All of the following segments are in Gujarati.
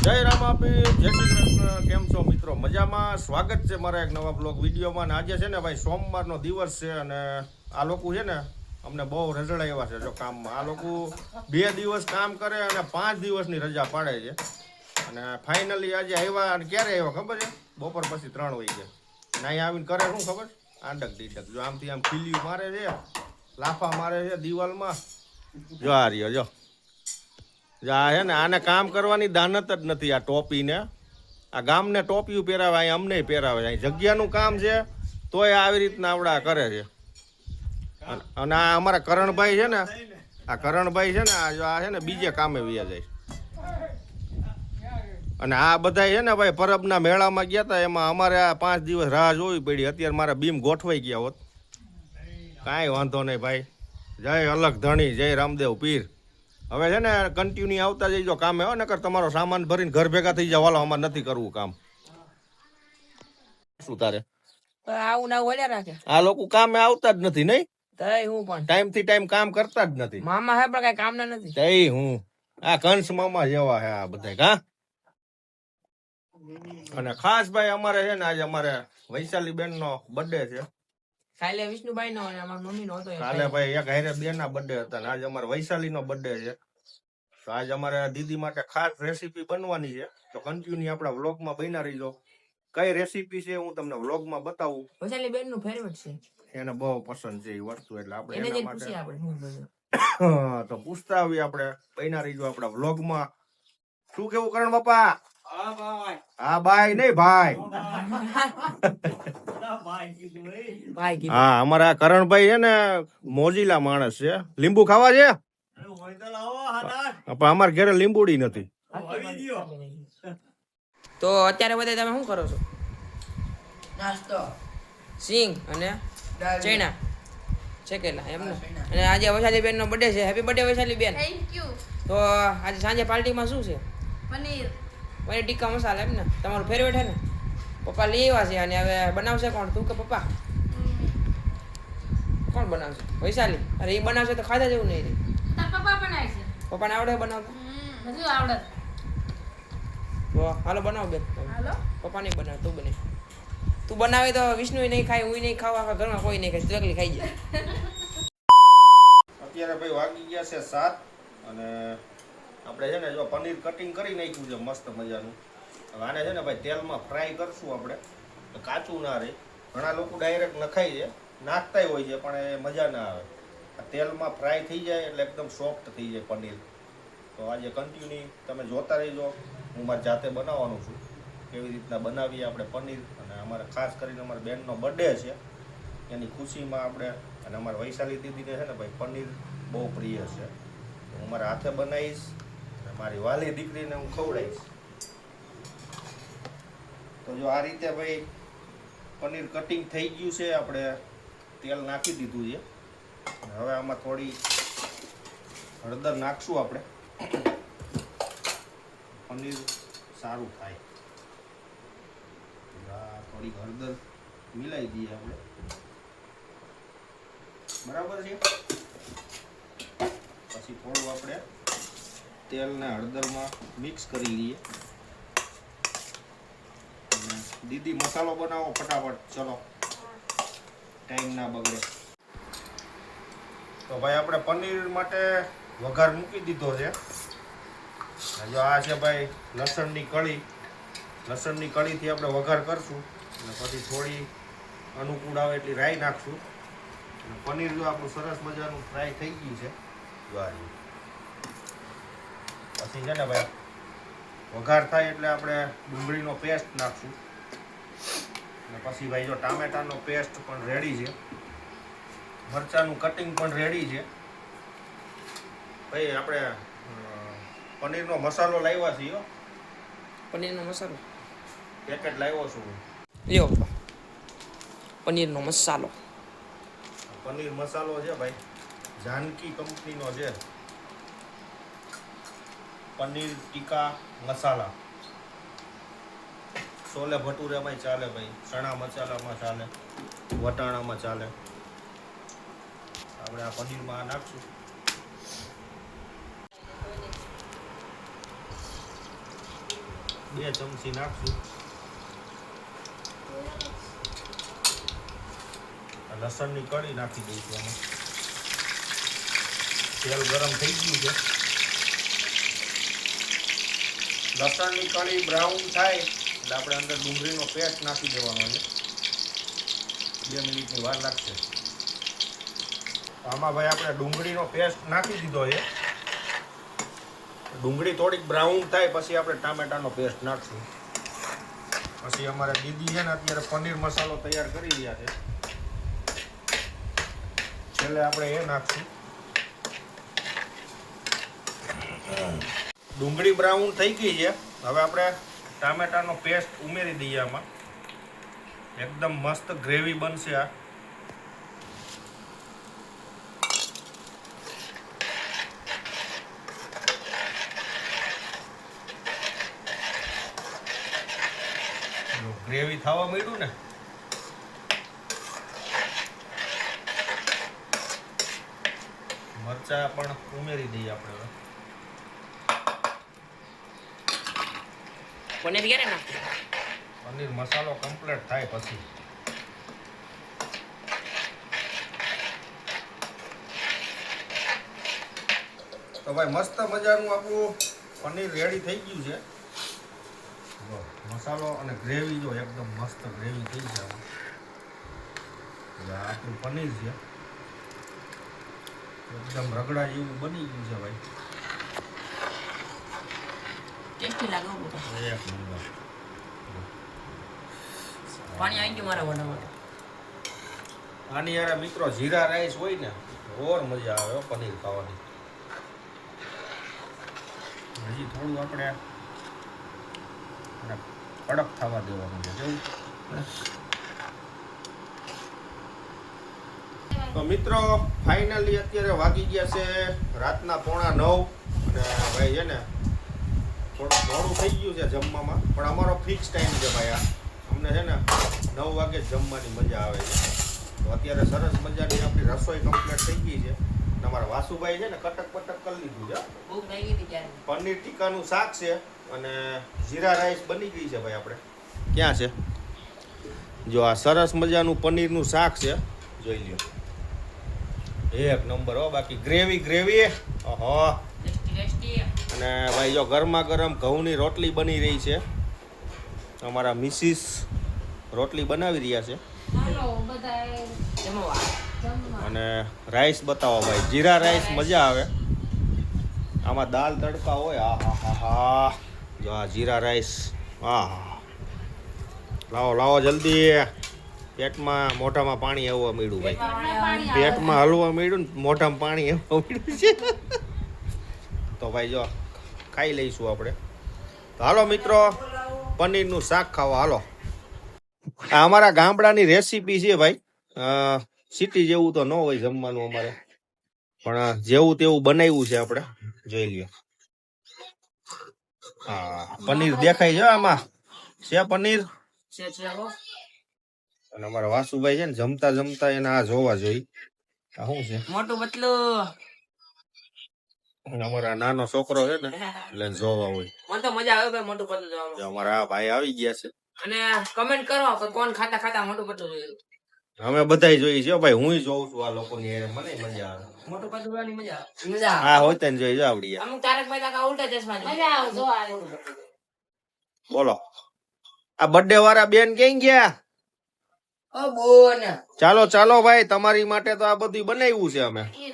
જય રામાપીર, જય શ્રી કૃષ્ણ. કેમ છો મિત્રો? મજામાં? સ્વાગત છે મારા એક નવા બ્લોગ વિડીયોમાં. ને આજે છે ને ભાઈ સોમવારનો દિવસ છે અને આ લોકો છે ને અમને બહુ રજડાવ્યા છે જો કામમાં. આ લોકો 2 દિવસ કામ કરે અને 5 દિવસની રજા પાડે છે. અને ફાઇનલી આજે આવ્યા. અને ક્યારે આવ્યા ખબર છે? બપોર પછી 3 વાગે. અને અહીંયા આવીને કરે શું ખબર? આંડક ડીડક જો આમથી આમ ખીલ્યું મારે છે, લાફા મારે છે દિવાલમાં. જો આ રહ્યો જો આ હે ને આને કામ કરવાની દાનત જ નથી. આ ટોપીને આ ગામને ટોપિયું પહેરાવે, અહીં અમને પહેરાવે. અહીં જગ્યાનું કામ છે તોય આવી રીતના આવડા કરે છે. અને આ અમારા કરણભાઈ છે ને, આ કરણભાઈ છે ને આ છે ને બીજે કામે વ્યા જાય. અને આ બધા છે ને ભાઈ પરબના મેળામાં ગયા હતા, એમાં અમારે આ 5 દિવસ રાહ જોવી પડી. અત્યારે મારા બીમ ગોઠવાઈ ગયા હોત. કાંઈ વાંધો નહીં ભાઈ. જય અલગ ધણી, જય રામદેવ પીર. હવે છે ને કન્ટિન્યુ આવતા જઈજો કામે હો, નકર તમારો સામાન ભરીને ઘર ભેગા થઈ જાવ. હાલો અમારે નથી કરવું કામ. શું તારે આવું ના ઓલ્યા રાખે. આ લોકો કામે આવતા જ નથી નહીં. તઈ હું પણ ટાઈમ થી ટાઈમ કામ કરતા જ નથી. મામા હે પણ કઈ કામ ના નથી. તઈ હું આ કંસ મામા જેવા હે આ બધા કા. અને ખાસ ભાઈ અમારે છે ને આજે અમારે વૈશાલી બેન નો બર્થડે છે. કાલે વિષ્ણુભાઈ નો અને અમારા મમ્મી નો હતો. કાલે ભાઈ એક હારે બે ના બર્થડે હતા ને આજે અમારે વૈશાલી નો બર્થડે છે. તો આજે અમારે દીદી માટે ખાસ રેસીપી બનવાની છે. તો કન્ટિન્યુ આપણા વ્લોગમાં બન્યા રહીજો. કઈ રેસીપી છે હું તમને વ્લોગમાં બતાવું. વૈશાલી બેન નું ફેવરેટ છે, એને બહુ પસંદ છે એ વસ્તુ, એટલે આપણે એને એના જે માટે પૂછીએ આપણે શું બધું. તો પૂછતા આવીએ આપણે. બન્યા રહીજો આપણા વ્લોગમાં. શું કેવું કરણ બાપા? હા બાય નહીં ભાઈ. ભાઈ કીધું હા અમારા કરણભાઈ છે ને મોજીલા માણસ છે. લીંબુ ખાવા છે પણ અમારા ઘરે લીંબુડી નથી. તો અત્યારે બધા તમે શું કરો છો? નાસ્તો સિંગ અને ચણા શેકેલા એમ ને. અને આજે વૈશાલી બેન નો બર્થડે છે. હેપી બર્થડે વૈશાલી બેન. Thank you. તો આજે સાંજે પાર્ટીમાં શું છે? પનીર પનીર ટીક્કા મસાલા એમ ને. તમારું ફેવરેટ હે ને. પપ્પા લઈ આવ્યા છે અને હવે બનાવશે કોણ, તું કે પપ્પા? કોણ બનાવશે? વૈશાલી. અરે એ બનાવશે તો ખાધા જેવું નહીં રે. તાર પપ્પા બનાવે છે. પપ્પાને આવડે બનાવતા? બધું આવડે. તો હાલો બનાવ બેન. હાલો. પપ્પા નહીં બનાવે, તું બને. તું બનાવે તો વિષ્ણુ નહીં ખાય, હું નહીં ખાવા, આખા ઘરમાં કોઈ નહીં ખાય, તું એકલી ખાઈ જાય. અત્યારે ભાઈ વાગી ગયા છે 7 અને આપણે છે ને જો પનીર કટિંગ કરી નાખ્યું છે મસ્ત મજાનું. હવે આને છે ને ભાઈ તેલમાં ફ્રાય કરશું આપણે, તો કાચું ના રહે. ઘણા લોકો ડાયરેક્ટ નખાય છે, નાખતાય હોય છે પણ એ મજા ના આવે. આ તેલમાં ફ્રાય થઈ જાય એટલે એકદમ સોફ્ટ થઈ જાય પનીર. તો આજે કન્ટિન્યુ તમે જોતા રહીજો. હું મારી જાતે બનાવવાનું છું, કેવી રીતના બનાવીએ આપણે પનીર. અને અમારે ખાસ કરીને અમારા બેનનો બર્થડે છે, એની ખુશીમાં આપણે. અને અમારા વૈશાલી દીદીને છે ને ભાઈ પનીર બહુ પ્રિય છે. હું મારા હાથે બનાવીશ અને મારી વાલી દીકરીને હું ખવડાવીશ. તો જો આ રીતે ભાઈ પનીર કટિંગ થઈ ગયું છે. આપણે તેલ નાખી દીધું છે. હવે આમાં થોડી હળદર નાખશું આપણે, પનીર સારું થાય. થોડી હળદર મિલાઈ દઈએ આપણે, બરાબર છે. પછી થોડું આપણે તેલને હળદરમાં મિક્સ કરી લઈએ. દીદી મસાલો બનાવો ફટાફટ, ચલો ટાઈમ ના બગડે. તો ભાઈ આપણે પનીર માટે વઘાર મૂકી દીધો છે. જો આ છે ભાઈ લસણની કળી. લસણની કળીથી આપણે વઘાર કરશું અને પછી થોડી અનુકૂળ આવે એટલી રાઈ નાખશું. અને પનીર જો આપણું સરસ મજાનું ફ્રાય થઈ ગયું છે. પછી છે ને ભાઈ વઘાર થાય એટલે આપણે ડુંગળીનો પેસ્ટ નાખશું. અને પછી ભાઈ જો ટામેટાનો પેસ્ટ પણ રેડી છે, મરચાંનું કટિંગ પણ રેડી છે. ભાઈ આપણે પનીરનો મસાલો લાવ્યા છીએ. પનીરનો મસાલો પેકેટ લાવ્યો છું. લ્યો પપ્પા, પનીરનો મસાલો. પનીર મસાલો છે ભાઈ, જાનકી કંપનીનો છે. પનીર ટીકા મસાલા. છોલે ભટુરેમાં ચાલે ભાઈ, ચણા મસાલામાં ચાલે, વટાણામાં ચાલે. આપણે આ પનીરમાં નાખશું. 2 ચમચી નાખશું. લસણની કળી નાખી દઈશું આમાં. તેલ ગરમ થઈ ગયું છે. લસણની કળી બ્રાઉન થાય એટલે આપણે અંદર ડુંગળીનો પેસ્ટ નાખી દેવાનો છે. 2 મિનિટની વાર લાગશે. આમાં ભાઈ આપણે ડુંગળીનો પેસ્ટ નાખી દીધો છે. ડુંગળી થોડીક બ્રાઉન થાય પછી આપણે ટામેટાનો પેસ્ટ નાખશું. પછી અમારે દીદી છે ને અત્યારે પનીર મસાલો તૈયાર કરી રહ્યા છે. છેલ્લે આપણે એ નાખશું. ડુંગળી બ્રાઉન થઈ ગઈ છે. હવે આપણે ટામેટાનો પેસ્ટ ઉમેરી દઈએ આમાં. એકદમ મસ્ત ગ્રેવી બનશે આ. ગ્રેવી થવા માંડ્યું ને મરચા પણ ઉમેરી દઈએ આપણે હવે. પનીર ક્યારે નાખી? પનીર મસાલો કમ્પ્લીટ થાય પછી. તો ભાઈ મસ્ત મજાનું આપણું પનીર રેડી થઈ ગયું છે. મસાલો અને ગ્રેવી જો એકદમ મસ્ત ગ્રેવી થઈ છે. આપણું પનીર છે એકદમ રગડા જેવું બની ગયું છે ભાઈ. ટેસ્ટી લાગે બહુ. એક નંબર. પાણી આવી ગયું મારા વડામાં. આની યાર મિત્રો જીરા રાઈસ હોય ને ઓર મજા આવે હો પનીર ખાવાની. હજી થોડું આપણે કડક થવા દેવાનું છે કેવું. તો મિત્રો ફાઇનલી અત્યારે વાગી ગયા છે રાતના 8:45 અને ભાઈ છે ને થોડું મોડું થઈ ગયું છે જમવામાં પણ અમારો ફિક્સ ટાઈમ છે ભાઈ. આ અમને છે ને 9 વાગે જ જમવાની મજા આવે છે. તો અત્યારે સરસ મજાની આપણી રસોઈ કમ્પ્લીટ થઈ ગઈ છે. અને અમારા વાસુભાઈ છે ને કટક પટક કરી લીધું છે. ભૂખ લાગી હતી ત્યારે. પનીર ટીકાનું શાક છે અને જીરા રાઈસ બની ગઈ છે ભાઈ. આપણે ક્યાં છે જો આ સરસ મજાનું પનીરનું શાક છે જોઈ લ્યો. એક નંબર હો. બાકી ગ્રેવી ઓહો. અને ભાઈ જો ગરમા ગરમ ઘઉંની રોટલી બની રહી છે. અમારા મિસિસ રોટલી બનાવી રહ્યા છે. હાલો બધાએ જમવા. જમવા. અને રાઈસ બતાવો ભાઈ. જીરા રાઈસ મજા આવે આમાં. દાલ તડકા હોય. હા હા હા હા. જો આ જીરા રાઈસ. હા હા. લાવો જલ્દી. પેટમાં મોઢામાં પાણી આવવા મળ્યું ભાઈ. પેટમાં હલવા મળ્યું ને મોઢામાં પાણી આવવા મળ્યું છે. તો ભાઈ જો ખાઈ લઈશું આપણે. તો હાલો મિત્રો પનીરનું શાક ખાવા હાલો. આ અમારા ગામડાની રેસીપી છે ભાઈ. સિટી જેવું તો ન હોય જમવાનું અમારે પણ જેવું તેવું બનાવ્યું છે આપણે. જોઈ લ્યો. હા પનીર દેખાય છે આમાં. છે પનીર. અને અમારા વાસુભાઈ છે ને જમતા જમતા એને આ જોવા જોઈ. આ શું છે? મોટું પતલું. અમારા નાનો છોકરો છે ને એટલે જોવા હોય. મને તો મજા આવે ભાઈ મોટું પતલું જોવામાં. જો અમારા આ ભાઈ આવી ગયા છે. અને કમેન્ટ કરો કે કોણ ખાતા મોટું પતલું જોયું. અમે બધાય જોઈએ છે ભાઈ. હું જોઉં છું આ લોકોની હારે. મને મજા આવે. મોટું પતલું જોવાની મજા આવે. હા હોય તને જોઈ જો આવડી. અમુક તારક મહેતા કા ઉલ્ટા ચશ્મા જોઈએ. મજા આવે જો આ બોલો આ બર્થડે વાળા બેન ક્યાં ગયા? ઓ બોન. ચાલો ભાઈ તમારી માટે તો આ બધું બનાવ્યું છે અમે. ઈ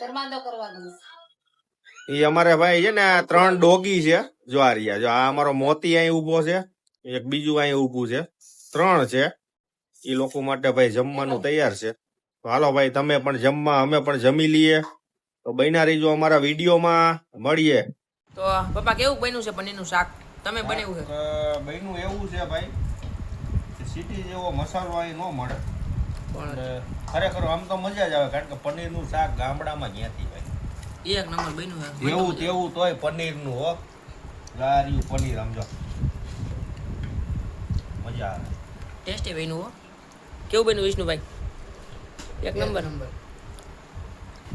ધર્માંધો કરવાનું. એ અમારે ભાઈ છે ને આ 3 ડોગી છે. જો આ રહ્યા. જો આ અમારો મોતી અહીં ઉભો છે. એક બીજું અહીં ઊભું છે. 3 છે. એ લોકો માટે ભાઈ જમવાનું તૈયાર છે. તો હાલો ભાઈ તમે પણ જમવા અમે પણ જમી લઈએ. તો બન્યા રહીજો અમારા વિડીયોમાં. મળીએ. તો પપ્પા કેવું બન્યું છે પનીરનું શાક? તમે બનાવ્યું છે? બન્યું એવું છે ભાઈ સિટી જેવો મસાલો અહીં ન મળે. પણ ખરેખર આમ તો મજા જ આવે કારણ કે પનીરનું શાક ગામડામાં ક્યાંથી ભાઈ. એક નંબર બન્યું છે. જેવું તેવું તોય પનીરનું હો. ગાર્યું પનીર સમજો મજા આવે. ટેસ્ટી બન્યું હો. કેવું બન્યું વિષ્ણુભાઈ? એક નંબર.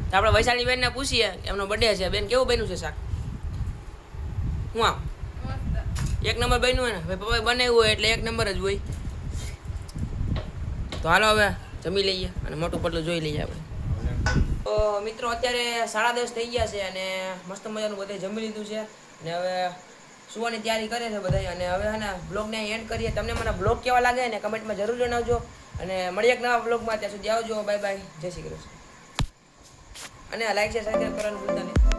તો આપણે વૈશાલી બેનને પૂછીએ એમનો બર્થડે છે. બેન કેવું બન્યું છે શાક? હું આમ એક નંબર બન્યું હોય ને ભાઈ પપ્પાએ બનાવ્યું હોય એટલે એક નંબર જ હોય. તો હાલો હવે જમી લઈએ અને મોટું પટલું જોઈ લઈએ આપણે. તો મિત્રો અત્યારે 10:30 થઈ ગયા છે અને મસ્ત મજાનું બધે જમી લીધું છે અને હવે સુવાની તૈયારી કરે છે બધા. અને હવે હે ને બ્લોગને એન્ડ કરીએ. તમને મને બ્લોગ કેવા લાગે ને કમેન્ટમાં જરૂર જણાવજો અને મળીએ એક નવા બ્લોગમાં. ત્યાં સુધી આવજો. બાય બાય, જય શ્રી કૃષ્ણ. અને લાઈક શેર સબસ્ક્રાઈબ કરવાનું ભૂલતા નહીં.